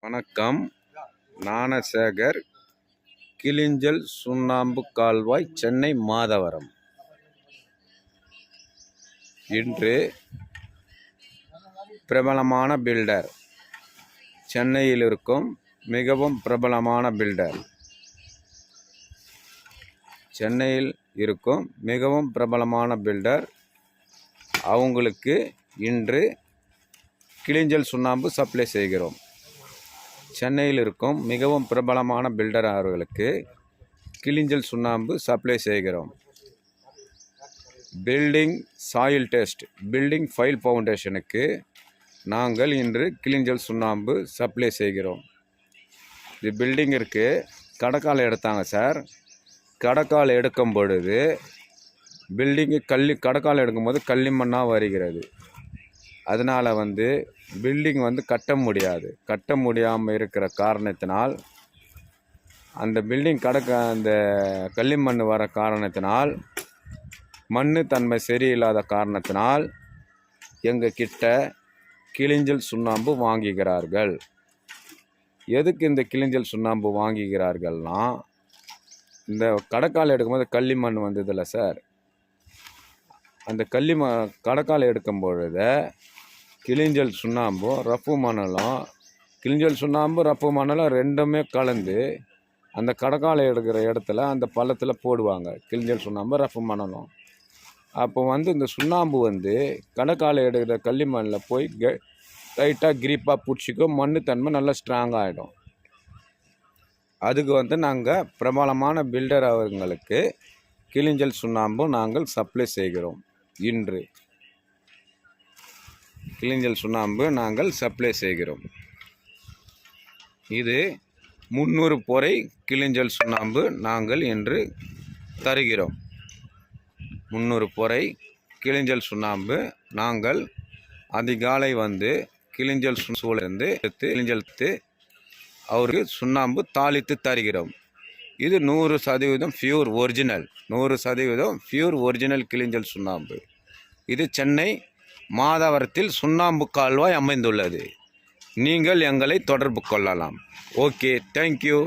வணக்கம். ஞானசேகர், கிளிஞ்சல் சுண்ணாம்பு கால்வாய், சென்னை மாதவரம். இன்று பிரபலமான பில்டர், சென்னையில் இருக்கும் மிகவும் பிரபலமான பில்டர், அவங்களுக்கு இன்று கிளிஞ்சல் சுண்ணாம்பு சப்ளை செய்கிறோம். சென்னையில் இருக்கும் மிகவும் பிரபலமான பில்டர் அவர்களுக்கு கிளிஞ்சல் சுண்ணாம்பு சப்ளை செய்கிறோம். Building soil test, building pile ஃபவுண்டேஷனுக்கு நாங்கள் இன்று கிளிஞ்சல் சுண்ணாம்பு சப்ளை செய்கிறோம். இது பில்டிங்கிற்கு கடக்கால் எடுத்தாங்க சார். கடக்கால் எடுக்கும் பொழுது பில்டிங்கு கடக்கால் எடுக்கும்போது களிமண்ணாக வருகிறது. அதனால் பில்டிங் கட்ட முடியாமல் இருக்கிற காரணத்தினால், அந்த பில்டிங் அந்த களிமண் வர காரணத்தினால், மண்ணு தன்மை சரியில்லாத காரணத்தினால் எங்கள் கிட்ட கிளிஞ்சல் சுண்ணாம்பு வாங்குகிறார்கள். எதுக்கு இந்த கிளிஞ்சல் சுண்ணாம்பு வாங்குகிறார்கள்னா, இந்த கடக்கால் எடுக்கும்போது களிமண் வந்ததில்ல சார், அந்த கடக்கால் எடுக்கும் பொழுது கிளிஞ்சல் சுண்ணாம்பும் ரஃப்பு மணலும் ரெண்டுமே கலந்து அந்த கடக்காலை எடுக்கிற இடத்துல அந்த பள்ளத்தில் போடுவாங்க. கிளிஞ்சல் சுண்ணாம்பு ரஃப்பு மணலும். அப்போ இந்த சுண்ணாம்பு கடக்காலை எடுக்கிற களிமண்ணில் போய் லைட்டாக கிரிப்பாக பிடிச்சிக்கும். மண்ணு தன்மை நல்லா ஸ்ட்ராங் ஆகிடும். அதுக்கு நாங்கள் பிரபலமான பில்டர் அவர்களுக்கு கிளிஞ்சல் சுண்ணாம்பு நாங்கள் சப்ளை செய்கிறோம். இன்று கிளிஞ்சல் சுண்ணாம்பு நாங்கள் சப்ளை செய்கிறோம். இது 300 பொறை கிளிஞ்சல் சுண்ணாம்பு நாங்கள் இன்று தருகிறோம். 300 பொறை கிளிஞ்சல் சுண்ணாம்பு நாங்கள் அதிகாலை கிளிஞ்சல் சூழலிருந்து கிளிஞ்சல்த்து அவருக்கு சுண்ணாம்பு தாளித்து தருகிறோம். இது 100% பியூர் ஒரிஜினல், 100% பியூர் ஒரிஜினல் கிளிஞ்சல் சுண்ணாம்பு. இது சென்னை மாதவரத்தில் சுண்ணாம்பு கால்வாய் அமைந்துள்ளது. நீங்கள் எங்களை தொடர்பு கொள்ளலாம். Okay, thank you.